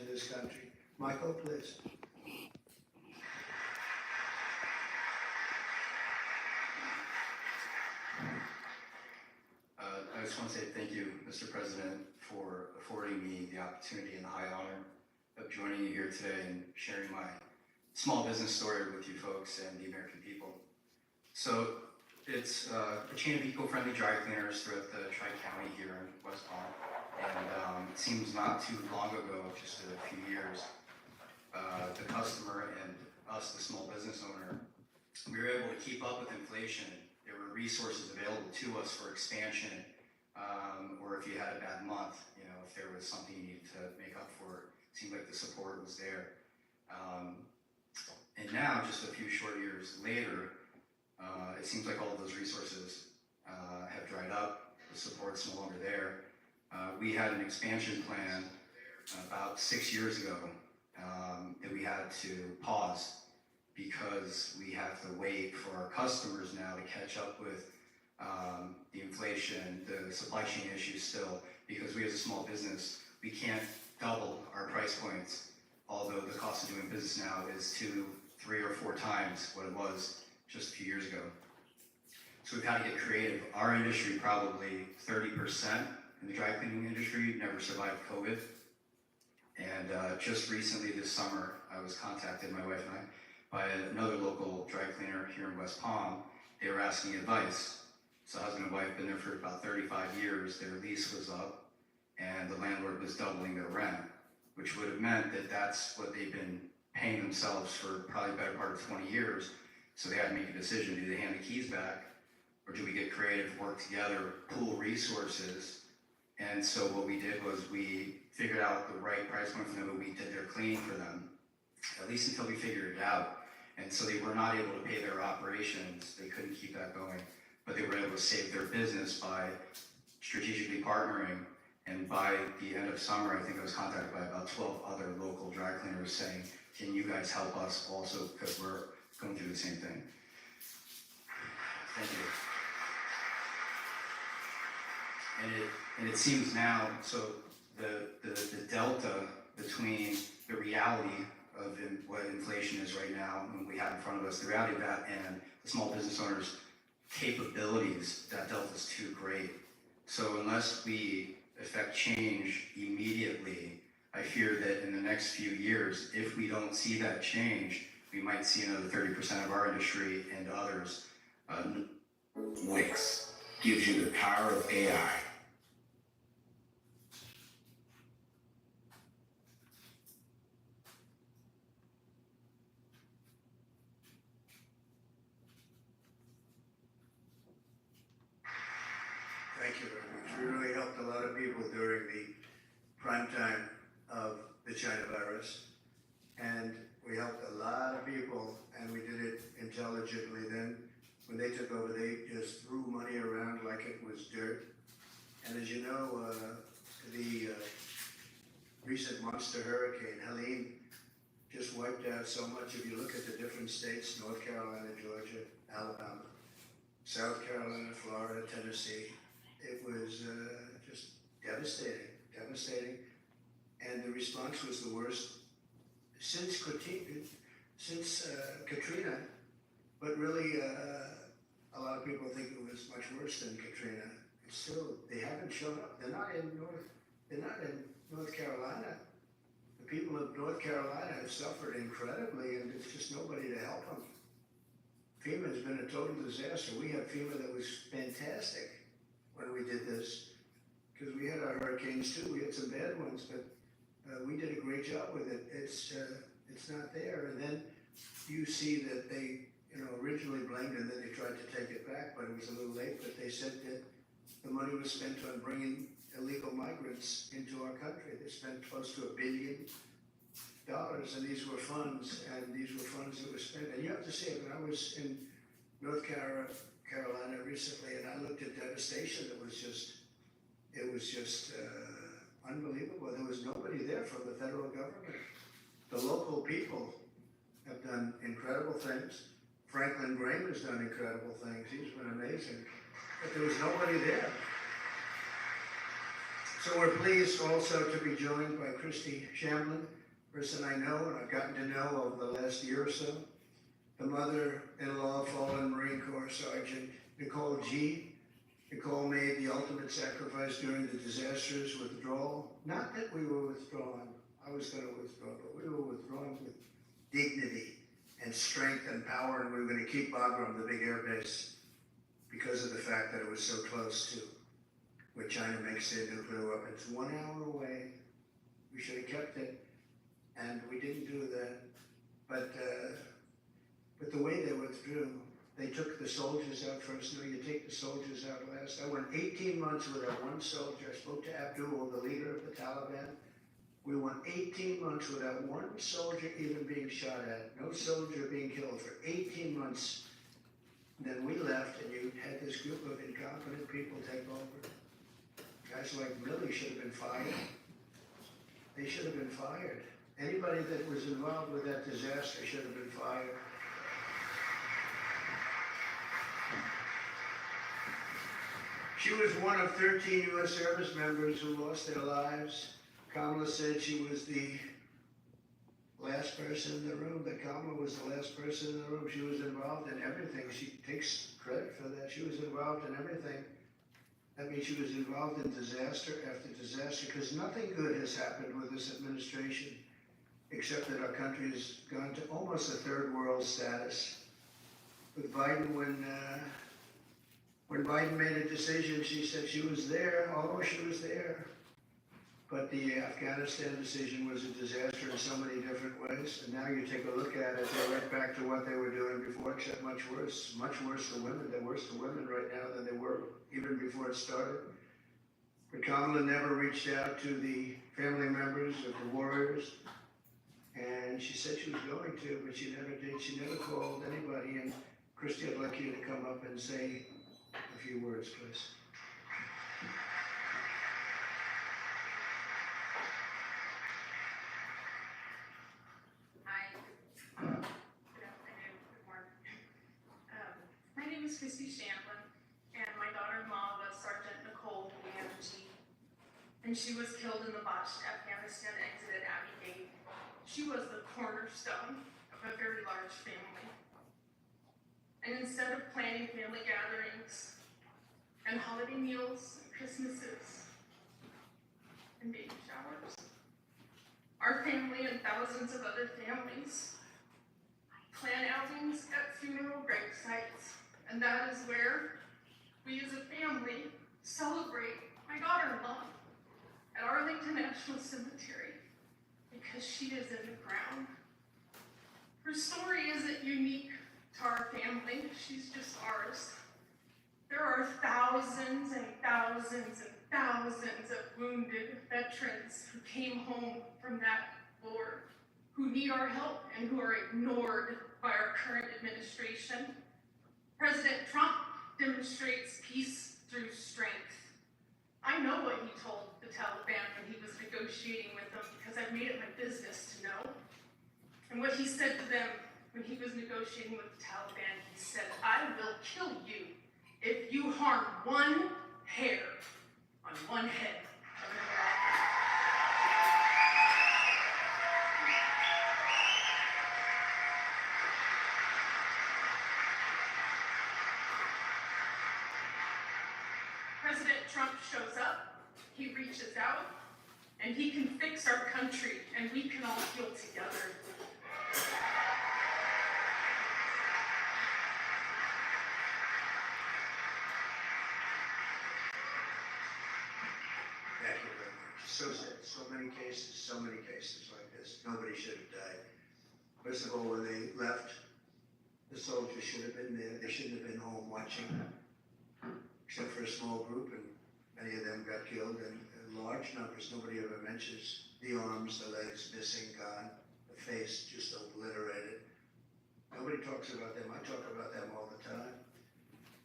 in this country. Michael, please. I just want to say thank you, Mr. President, for affording me the opportunity and the high honor of joining you here today and sharing my small business story with you folks and the American people. So it's a chain of eco-friendly dry cleaners throughout the Tri-County here in West Palm. And it seems not too long ago, just a few years, the customer and us, the small business owner, we were able to keep up with inflation. There were resources available to us for expansion, or if you had a bad month, you know, if there was something you needed to make up for, it seemed like the support was there. And now, just a few short years later, it seems like all of those resources have dried up. The support's no longer there. We had an expansion plan about 6 years ago that we had to pause because we have to wait for our customers now to catch up with the inflation, the supply chain issues still, because we as a small business, we can't double our price points, although the cost of doing business now is 2, 3, or 4 times what it was just a few years ago. So we've had to get creative. Our industry, probably 30% in the dry cleaning industry, never survived COVID. And just recently this summer, I was contacted, my wife and I, by another local dry cleaner here in West Palm. They were asking advice. So husband and wife been there for about 35 years. Their lease was up and the landlord was doubling their rent, which would have meant that that's what they've been paying themselves for probably the better part of 20 years. So they had to make a decision. Do they hand the keys back, or do we get creative, work together, pool resources? And so what we did was we figured out the right price point for them, and we did their cleaning for them, at least until we figured it out. And so they were not able to pay their operations. They couldn't keep that going, but they were able to save their business by strategically partnering. And by the end of summer, I think I was contacted by about 12 other local dry cleaners saying, can you guys help us also, because we're going through the same thing. Thank you. And it seems now, so the delta between the reality of what inflation is right now and we have in front of us, the reality of that and the small business owners' capabilities, that delta is too great. So unless we affect change immediately, I fear that in the next few years, if we don't see that change, we might see another 30% of our industry and others. Wix gives you the power of AI. Thank you very much. We really helped a lot of people during the prime time of the China virus. And we helped a lot of people, and we did it intelligently then. When they took over, they just threw money around like it was dirt. And as you know, the recent monster hurricane, Helene, just wiped out so much. If you look at the different states, North Carolina, Georgia, Alabama, South Carolina, Florida, Tennessee, it was just devastating. And the response was the worst since Katrina, but really a lot of people think it was much worse than Katrina. It's still, they haven't shown up. They're not in North Carolina. The people of North Carolina have suffered incredibly, and there's just nobody to help them. FEMA has been a total disaster. We had FEMA that was fantastic when we did this, because we had our hurricanes too. We had some bad ones, but we did a great job with it. It's not there. And then you see that they, originally blamed and then they tried to take it back, but it was a little late. But they said that the money was spent on bringing illegal migrants into our country. They spent close to $1 billion, and these were funds, that were spent. And you have to see it. When I was in North Carolina recently, and I looked at devastation, it was just unbelievable. There was nobody there from the federal government. The local people have done incredible things. Franklin Graham has done incredible things. He's been amazing. But there was nobody there. So we're pleased also to be joined by Christy Shamblin, person I know and I've gotten to know over the last year or so, the mother-in-law of fallen Marine Corps Sergeant Nicole G. Nicole made the ultimate sacrifice during the disastrous withdrawal. Not that we were withdrawn, I was going to withdraw, but we were withdrawn with dignity and strength and power, and we were going to keep Bagram, the big air base, because of the fact that it was so close to where China makes their nuclear weapons. 1 hour away, we should have kept it, and we didn't do that. But the way they withdrew, they took the soldiers out first. No, you take the soldiers out last. I went 18 months without one soldier. I spoke to Abdul, the leader of the Taliban. We went 18 months without one soldier even being shot at. No soldier being killed for 18 months. Then we left, and you had this group of incompetent people take over. Guys like Milley should have been fired. They should have been fired. Anybody that was involved with that disaster should have been fired. She was one of 13 U.S. service members who lost their lives. Kamala said she was the last person in the room, that Kamala was the last person in the room. She was involved in everything. She takes credit for that. She was involved in everything. That means she was involved in disaster after disaster, because nothing good has happened with this administration, except that our country has gone to almost a third world status. With Biden, when Biden made a decision, she said she was there, although she was there. But the Afghanistan decision was a disaster in so many different ways. And now you take a look at it, they're right back to what they were doing before, except much worse for women. They're worse for women right now than they were even before it started. But Kamala never reached out to the family members of the warriors. And she said she was going to, but she never did. She never called anybody. And Christy, I'd like you to come up and say a few words, please. Hi. Good afternoon. Good morning. My name is Christy Shamblin, and my daughter-in-law was Sergeant Nicole G. And she was killed in the botched Afghanistan exit at Abbey Gate. She was the cornerstone of a very large family. And instead of planning family gatherings and holiday meals and Christmases and baby showers, our family and thousands of other families plan outings at funeral grave sites, and that is where we as a family celebrate my daughter-in-law at Arlington National Cemetery, because she is in the ground. Her story isn't unique to our family, she's just ours. There are thousands and thousands and thousands of wounded veterans who came home from that war, who need our help and who are ignored by our current administration. President Trump demonstrates peace through strength. I know what he told the Taliban when he was negotiating with them, because I've made it my business to know. And what he said to them when he was negotiating with the Taliban, he said, "I will kill you if you harm one hair on one head of an Iraqi." President Trump shows up, he reaches out, and he can fix our country, and we can all heal together. Thank you very much. So sad. So many cases like this. Nobody should have died. First of all, when they left, the soldiers should have been there. They shouldn't have been home watching, except for a small group, and many of them got killed, and large numbers. Nobody ever mentions the arms, the legs missing, gone, the face just obliterated. Nobody talks about them. I talk about them all the time.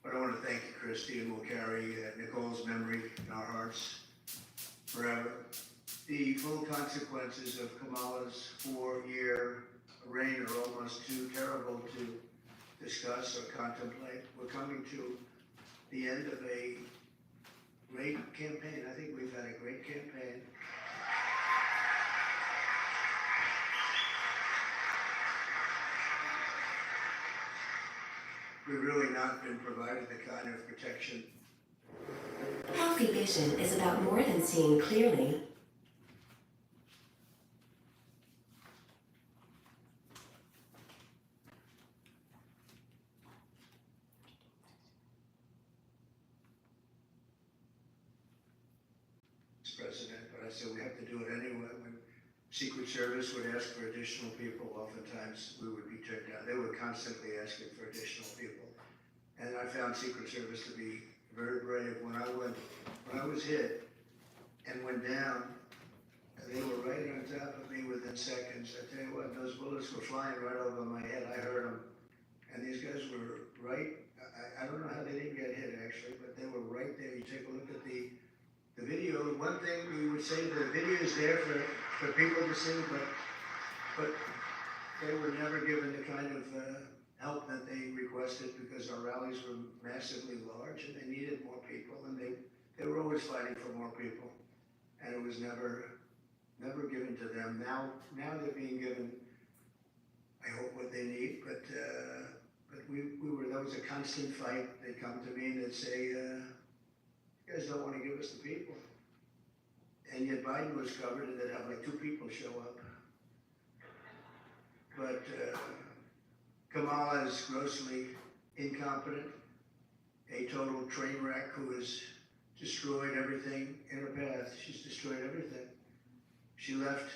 But I want to thank you, Christy, and we'll carry Nicole's memory in our hearts forever. The full consequences of Kamala's 4-year reign are almost too terrible to discuss or contemplate. We're coming to the end of a great campaign. I think we've had a great campaign. We've really not been provided the kind of protection. Healthy vision is about more than seeing clearly. President, but I said we have to do it anyway. When Secret Service would ask for additional people, oftentimes we would be turned down. They were constantly asking for additional people. And I found Secret Service to be very brave. When I was hit and went down, they were right on top of me within seconds. I tell you what, those bullets were flying right over my head. I heard them. And these guys were right, I don't know how they didn't get hit actually, but they were right there. You take a look at the video. One thing we would say, the video is there for people to see, but they were never given the kind of help that they requested because our rallies were massively large and they needed more people, and they were always fighting for more people, and it was never given to them. Now they're being given, I hope, what they need, but that was a constant fight. They'd come to me and they'd say, you guys don't want to give us the people. And yet Biden was covered and they'd have like 2 people show up. But Kamala is grossly incompetent, a total train wreck who has destroyed everything in her path. She's destroyed everything. She left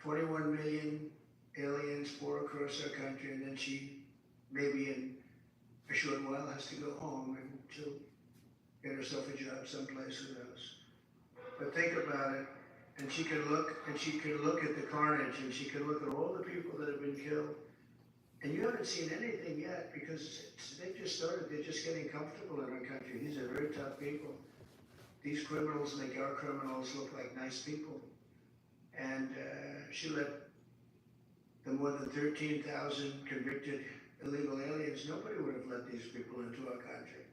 21 million aliens pour across our country, and then she, maybe in a short while, has to go home and she'll get herself a job someplace, who knows. But think about it, and she can look at the carnage, and she can look at all the people that have been killed. And you haven't seen anything yet because they just started, they're just getting comfortable in our country. These are very tough people. These criminals make our criminals look like nice people. And she let the more than 13,000 convicted illegal aliens, nobody would have let these people into our country.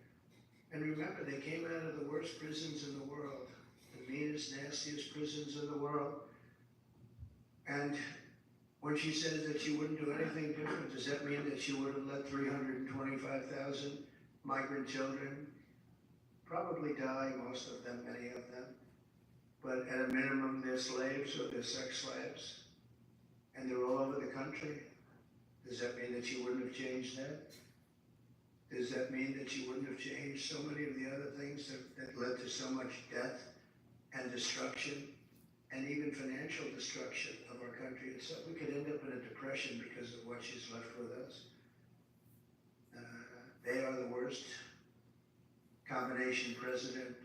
And remember, they came out of the worst prisons in the world, the meanest, nastiest prisons in the world. And when she says that she wouldn't do anything different, does that mean that she would have let 325,000 migrant children probably die, most of them, many of them? But at a minimum, they're slaves or they're sex slaves, and they're all over the country. Does that mean that she wouldn't have changed that? Does that mean that she wouldn't have changed so many of the other things that led to so much death and destruction, and even financial destruction of our country itself? We could end up in a depression because of what she's left with us. They are the worst combination president,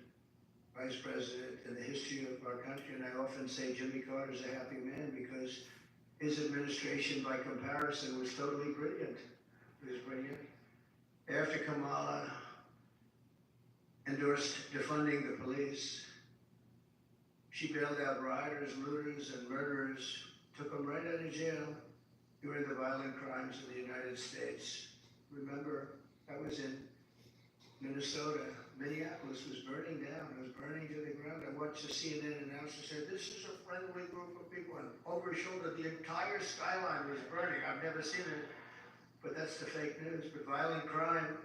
vice president in the history of our country, and I often say Jimmy Carter's a happy man because his administration, by comparison, was totally brilliant. It was brilliant. After Kamala endorsed defunding the police, she bailed out rioters, looters, and murderers, took them right out of jail during the violent crimes in the United States. Remember, I was in Minnesota. Minneapolis was burning down. It was burning to the ground. I watched the CNN announcer say, "This is a friendly group of people." And over his shoulder, the entire skyline was burning. I've never seen it, but that's the fake news. But violent crime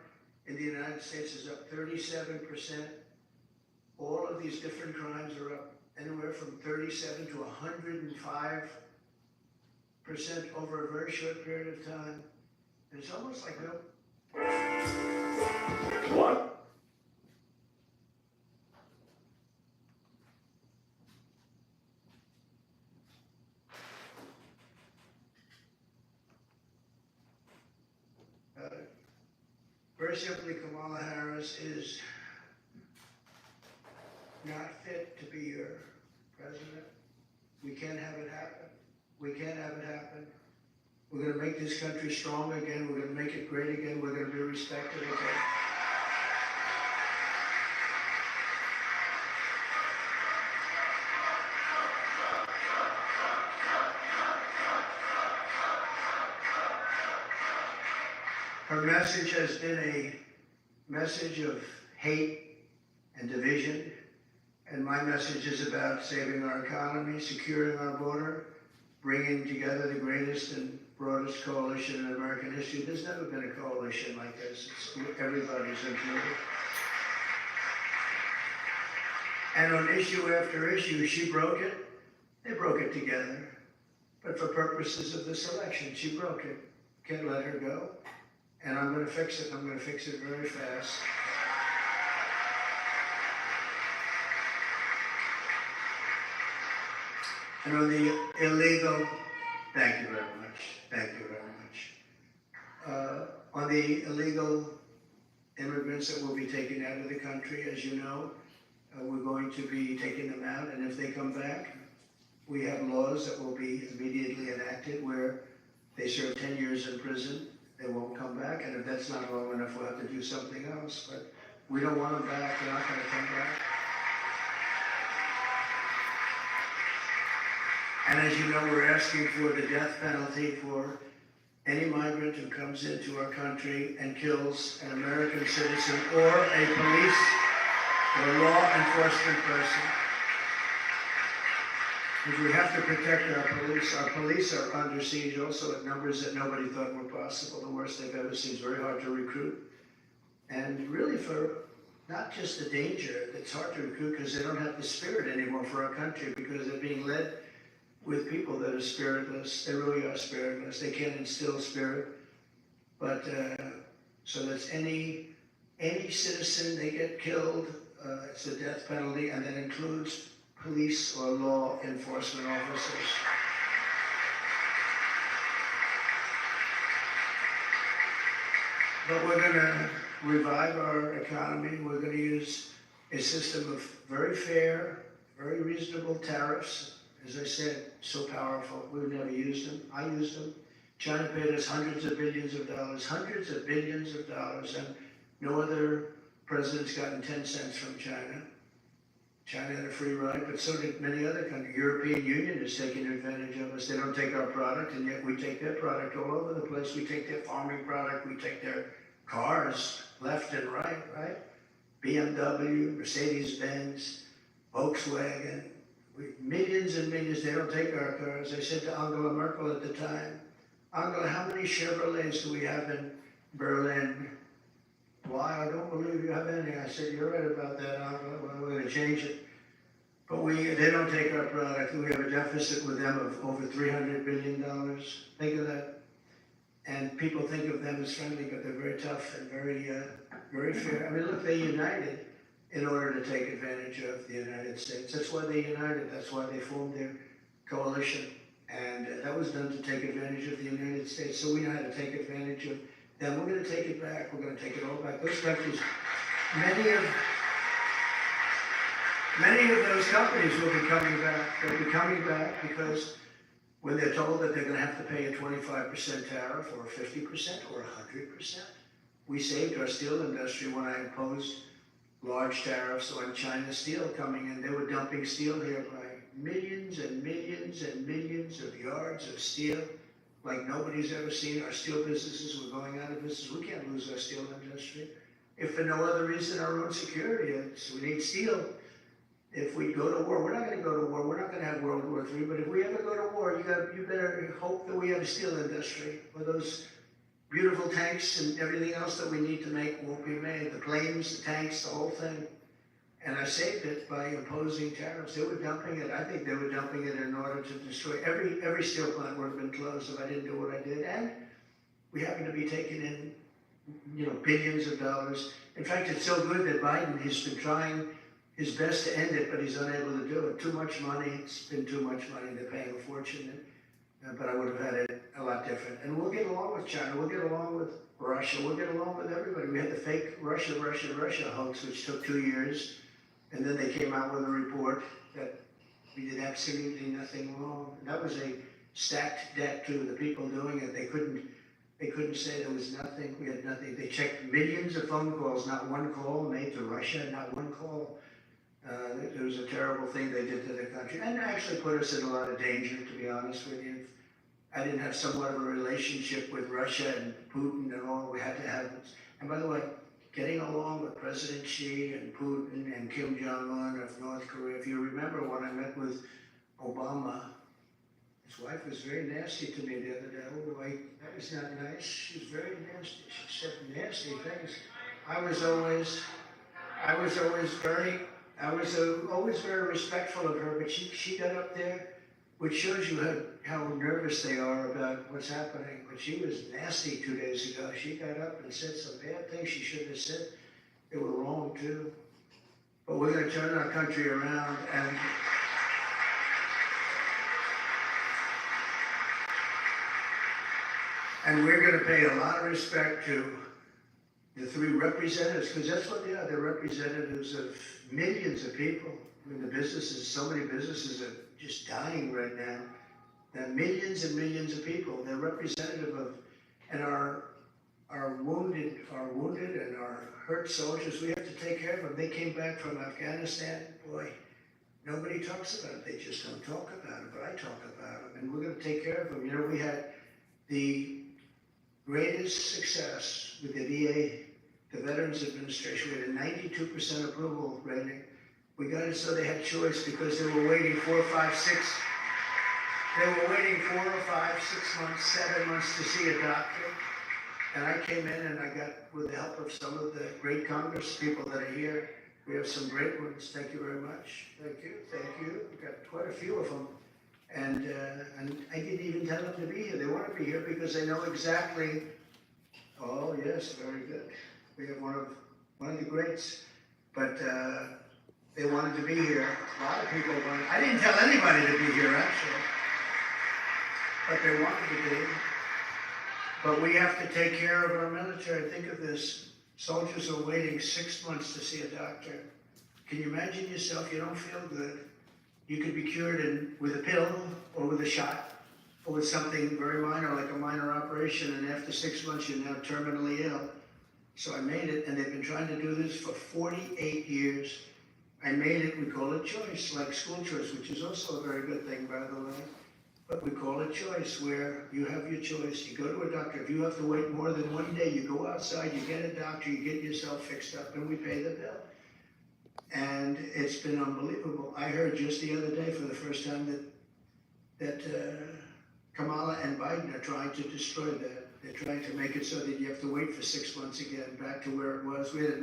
in the United States is up 37%. All of these different crimes are up anywhere from 37 to 105% over a very short period of time. And it's almost like no. What? Very simply, Kamala Harris is not fit to be your president. We can't have it happen. We can't have it happen. We're going to make this country strong again. We're going to make it great again. We're going to be respected again. Her message has been a message of hate and division. And my message is about saving our economy, securing our border, bringing together the greatest and broadest coalition in American history. There's never been a coalition like this. Everybody's included. And on issue after issue, she broke it. They broke it together. But for purposes of this election, she broke it. Can't let her go. And I'm going to fix it. I'm going to fix it very fast. And on the illegal, thank you very much. Thank you very much. On the illegal immigrants that will be taken out of the country, as you know, we're going to be taking them out. And if they come back, we have laws that will be immediately enacted where they serve 10 years in prison. They won't come back. And if that's not long enough, we'll have to do something else. But we don't want them back. They're not going to come back. And as you know, we're asking for the death penalty for any migrant who comes into our country and kills an American citizen or a police or law enforcement person. Because we have to protect our police. Our police are under siege also at numbers that nobody thought were possible. The worst they've ever seen. It's very hard to recruit. And really for not just the danger, it's hard to recruit because they don't have the spirit anymore for our country because they're being led with people that are spiritless. They really are spiritless. They can't instill spirit. But so that's any citizen, they get killed, it's a death penalty, and that includes police or law enforcement officers. But we're going to revive our economy. We're going to use a system of very fair, very reasonable tariffs. As I said, so powerful. We've never used them. I used them. China paid us hundreds of billions of dollars, and no other president's gotten 10 cents from China. China had a free ride, but so did many other countries. European Union is taking advantage of us. They don't take our product, and yet we take their product all over the place. We take their farming product. We take their cars left and right? BMW, Mercedes-Benz, Volkswagen. Millions and millions, they don't take our cars. I said to Angela Merkel at the time, Angela, how many Chevrolets do we have in Berlin? Why? I don't believe you have any. I said, you're right about that, Angela. Well, we're going to change it. But they don't take our product. We have a deficit with them of over $300 billion. Think of that. And people think of them as friendly, but they're very tough and very fair. I mean, look, they united in order to take advantage of the United States. That's why they united. That's why they formed their coalition. And that was done to take advantage of the United States. So we know how to take advantage of them. We're going to take it back. We're going to take it all back. Those countries, many of those companies will be coming back. They'll be coming back because when they're told that they're going to have to pay a 25% tariff or 50% or 100%, we saved our steel industry when I imposed large tariffs on China steel coming in. They were dumping steel here by millions and millions and millions of yards of steel like nobody's ever seen. Our steel businesses were going out of business. We can't lose our steel industry. If for no other reason, our own security. So we need steel. If we go to war, we're not going to go to war. We're not going to have World War III. But if we ever go to war, you better hope that we have a steel industry where those beautiful tanks and everything else that we need to make won't be made. The planes, the tanks, the whole thing. And I saved it by imposing tariffs. They were dumping it. I think they were dumping it in order to destroy. Every steel plant would have been closed if I didn't do what I did. And we happen to be taking in, billions of dollars. In fact, it's so good that Biden has been trying his best to end it, but he's unable to do it. Too much money. It's been too much money. They're paying a fortune. But I would have had it a lot different. And we'll get along with China. We'll get along with Russia. We'll get along with everybody. We had the fake Russia hoax, which took 2 years. And then they came out with a report that we did absolutely nothing wrong. And that was a stacked deck to the people doing it. They couldn't say there was nothing. We had nothing. They checked millions of phone calls, not one call made to Russia, not one call. It was a terrible thing they did to the country, and actually put us in a lot of danger, to be honest with you. I didn't have somewhat of a relationship with Russia and Putin and all. We had to have it. And by the way, getting along with President Xi and Putin and Kim Jong-un of North Korea. If you remember when I met with Obama, his wife was very nasty to me the other day. Oh, that was not nice. She was very nasty. She said nasty things. I was always very respectful of her, but she got up there, which shows you how nervous they are about what's happening. But she was nasty 2 days ago. She got up and said some bad things she shouldn't have said. They were wrong too. But we're going to turn our country around, and we're going to pay a lot of respect to the three representatives, because that's what they are. They're representatives of millions of people. I mean, the businesses, so many businesses are just dying right now. There are millions and millions of people. They're representative of, and our wounded and our hurt soldiers. We have to take care of them. They came back from Afghanistan. Boy, nobody talks about it. They just don't talk about it. But I talk about them, and we're going to take care of them. You know, we had the greatest success with the VA, the Veterans Administration. We had a 92% approval rating. We got it so they had choice because they were waiting 4 or 5, 6. They were waiting 4 or 5, 6 months, 7 months to see a doctor. And I came in and I got, with the help of some of the great Congress people that are here, we have some great ones. Thank you very much. Thank you. We've got quite a few of them. And I didn't even tell them to be here. They want to be here because they know exactly. Oh yes, very good. We have one of the greats, but they wanted to be here. A lot of people wanted. I didn't tell anybody to be here actually, but they wanted to be. But we have to take care of our military. Think of this: soldiers are waiting 6 months to see a doctor. Can you imagine yourself? You don't feel good. You could be cured with a pill or with a shot or with something very minor, like a minor operation, and after 6 months you're now terminally ill. So I made it, and they've been trying to do this for 48 years. I made it, we call it choice, like school choice, which is also a very good thing, by the way. But we call it choice, where you have your choice. You go to a doctor. If you have to wait more than 1 day, you go outside, you get a doctor, you get yourself fixed up, and we pay the bill. And it's been unbelievable. I heard just the other day for the first time that Kamala and Biden are trying to destroy that. They're trying to make it so that you have to wait for 6 months again, back to where it was. We had a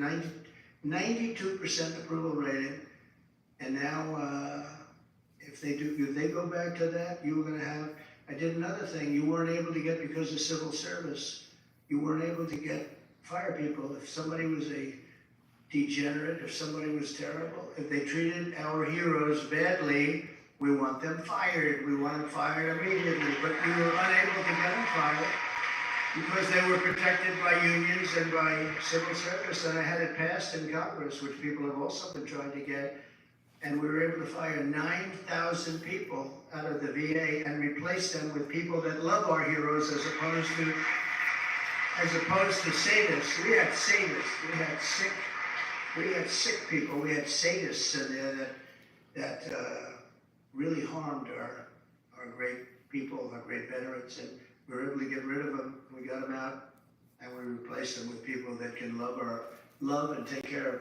92% approval rating, and now if they go back to that, you were going to have. I did another thing. You weren't able to get, because of civil service, you weren't able to get fire people. If somebody was a degenerate, if somebody was terrible, if they treated our heroes badly, we want them fired. We want them fired immediately. But we were unable to get them fired because they were protected by unions and by civil service. And I had it passed in Congress, which people have also been trying to get. And we were able to fire 9,000 people out of the VA and replace them with people that love our heroes, as opposed to sadists. We had sadists. We had sick people. We had sadists in there that really harmed our great people, our great veterans, and we were able to get rid of them. We got them out, and we replaced them with people that can love and take care of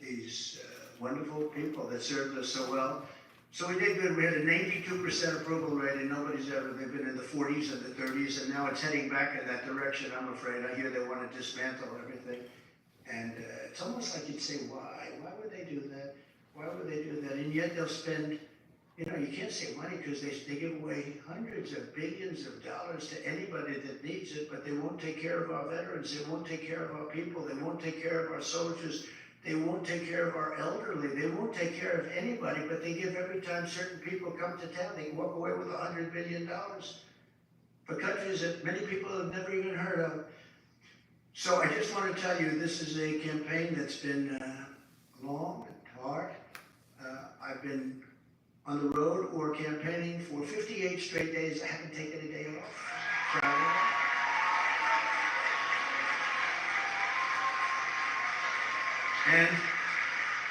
these wonderful people that served us so well. So we did good. We had a 92% approval rating. They've been in the 40s and the 30s, and now it's heading back in that direction, I'm afraid. I hear they want to dismantle everything. And it's almost like you'd say, why? Why would they do that? Why would they do that? And yet they'll spend, you can't say money, because they give away hundreds of billions of dollars to anybody that needs it, but they won't take care of our veterans. They won't take care of our people. They won't take care of our soldiers. They won't take care of our elderly. They won't take care of anybody, but they give every time certain people come to town. They can walk away with $100 billion for countries that many people have never even heard of. So I just want to tell you, this is a campaign that's been long and hard. I've been on the road or campaigning for 58 straight days. I haven't taken a day off. Traveling.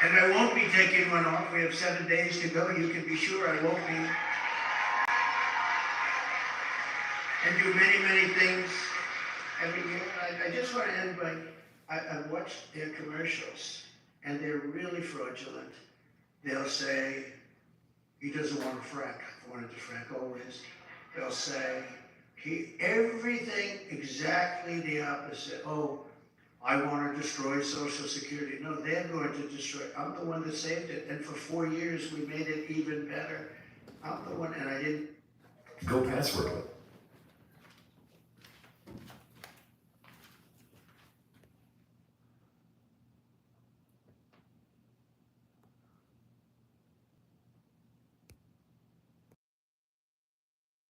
And I won't be taking one off. We have 7 days to go. You can be sure I won't be. And do many, many things every year. I just want to end by, I've watched their commercials, and they're really fraudulent. They'll say, he doesn't want to frack. I wanted to frack always. They'll say, everything exactly the opposite. Oh, I want to destroy Social Security. No, they're going to destroy. I'm the one that saved it, and for 4 years we made it even better. I'm the one, and I didn't. Go passwordless.